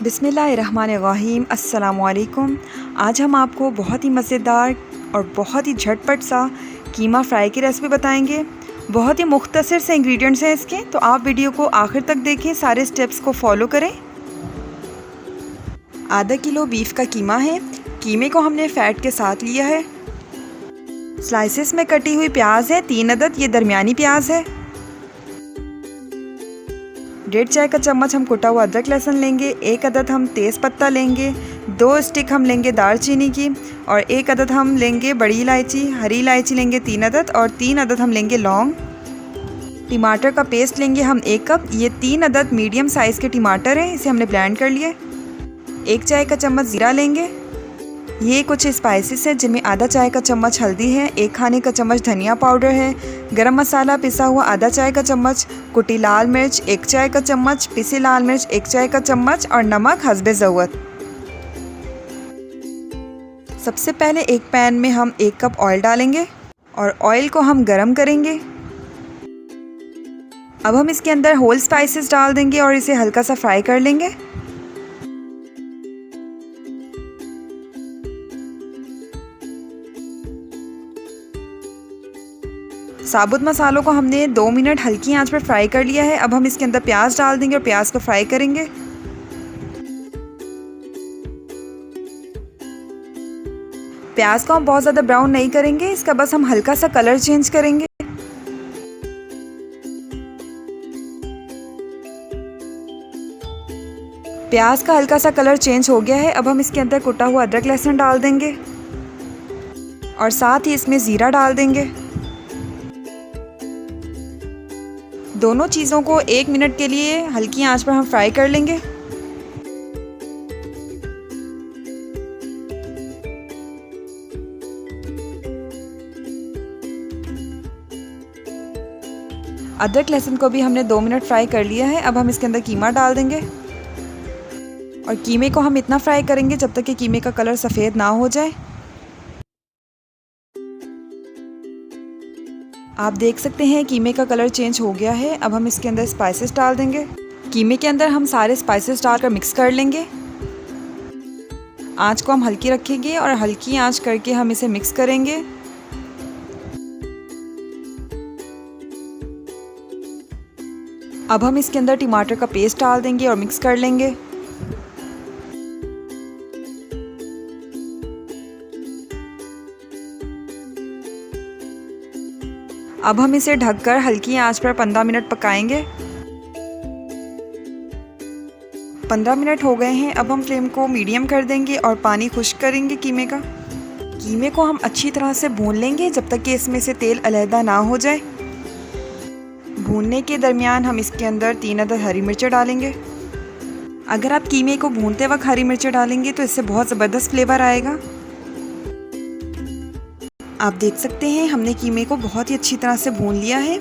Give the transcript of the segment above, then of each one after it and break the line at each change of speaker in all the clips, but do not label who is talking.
बिस्मिल्लाहिर्रहमानिर्रहीम। अस्सलामुअलैकुम। आज हम आपको बहुत ही मज़ेदार और बहुत ही झटपट सा कीमा फ्राई की रेसिपी बताएंगे। बहुत ही मुख्तसर से इंग्रेडिएंट्स हैं इसके, तो आप वीडियो को आखिर तक देखें, सारे स्टेप्स को फॉलो करें। आधा किलो बीफ का कीमा है। कीमे को हमने फ़ैट के साथ लिया है। स्लाइसेस में कटी हुई प्याज है 3 अदद, ये दरमियानी प्याज है। 1.5 चाय का चम्मच हम कुटा हुआ अदरक लहसुन लेंगे। 1 अदद हम तेज़ पत्ता लेंगे। 2 स्टिक हम लेंगे दालचीनी की, और 1 अदद हम लेंगे बड़ी इलायची। हरी इलायची लेंगे 3 अदद, और 3 अदद हम लेंगे लौंग। टमाटर का पेस्ट लेंगे हम 1 कप। ये 3 अदद मीडियम साइज़ के टमाटर हैं, इसे हमने ब्लेंड कर लिए। 1 चाय का चम्मच ज़ीरा लेंगे। ये कुछ स्पाइसेस हैं जिनमें आधा चाय का चम्मच हल्दी है, 1 खाने का चम्मच धनिया पाउडर है, गरम मसाला पिसा हुआ आधा चाय का चम्मच, कुटी लाल मिर्च 1 चाय का चम्मच, पिसी लाल मिर्च 1 चाय का चम्मच, और नमक हस्बे ज़रूरत। सबसे पहले एक पैन में हम 1 कप ऑयल डालेंगे और ऑयल को हम गरम करेंगे। अब हम इसके अंदर होल स्पाइसेस डाल देंगे और इसे हल्का सा फ्राई कर लेंगे। साबुत मसालों को हमने 2 मिनट हल्की आंच पर फ्राई कर लिया है। अब हम इसके अंदर प्याज डाल देंगे और प्याज को फ्राई करेंगे। प्याज को हम बहुत ज़्यादा ब्राउन नहीं करेंगे, इसका बस हम हल्का सा कलर चेंज करेंगे। प्याज का हल्का सा कलर चेंज हो गया है। अब हम इसके अंदर कुटा हुआ अदरक लहसुन डाल देंगे और साथ ही इसमें ज़ीरा डाल देंगे। दोनों चीज़ों को 1 मिनट के लिए हल्की आंच पर हम फ्राई कर लेंगे। अदरक लहसुन को भी हमने 2 मिनट फ्राई कर लिया है। अब हम इसके अंदर कीमा डाल देंगे और कीमे को हम इतना फ्राई करेंगे जब तक कि कीमे का कलर सफ़ेद ना हो जाए। आप देख सकते हैं कीमे का कलर चेंज हो गया है। अब हम इसके अंदर स्पाइसेस डाल देंगे। कीमे के अंदर हम सारे स्पाइसेस डालकर मिक्स कर लेंगे। आंच को हम हल्की रखेंगे और हल्की आंच करके हम इसे मिक्स करेंगे। अब हम इसके अंदर टमाटर का पेस्ट डाल देंगे और मिक्स कर लेंगे। अब हम इसे ढककर हल्की आंच पर 15 मिनट पकाएंगे। 15 मिनट हो गए हैं। अब हम फ्लेम को मीडियम कर देंगे और पानी खुश्क करेंगे कीमे का। कीमे को हम अच्छी तरह से भून लेंगे जब तक कि इसमें से तेल अलहदा ना हो जाए। भूनने के दरमियान हम इसके अंदर 3 अदद हरी मिर्चें डालेंगे। अगर आप कीमे को भूनते वक्त हरी मिर्चें डालेंगे तो इससे बहुत ज़बरदस्त फ्लेवर आएगा। आप देख सकते हैं हमने कीमे को बहुत ही अच्छी तरह से भून लिया है।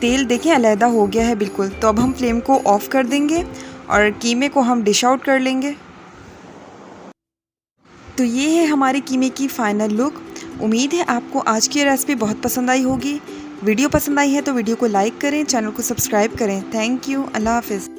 तेल देखें अलहदा हो गया है बिल्कुल। तो अब हम फ्लेम को ऑफ़ कर देंगे और कीमे को हम डिश आउट कर लेंगे। तो ये है हमारे कीमे की फ़ाइनल लुक। उम्मीद है आपको आज की रेसिपी बहुत पसंद आई होगी। वीडियो पसंद आई है तो वीडियो को लाइक करें, चैनल को सब्सक्राइब करें। Thank you. अल्लाह हाफ़िज़।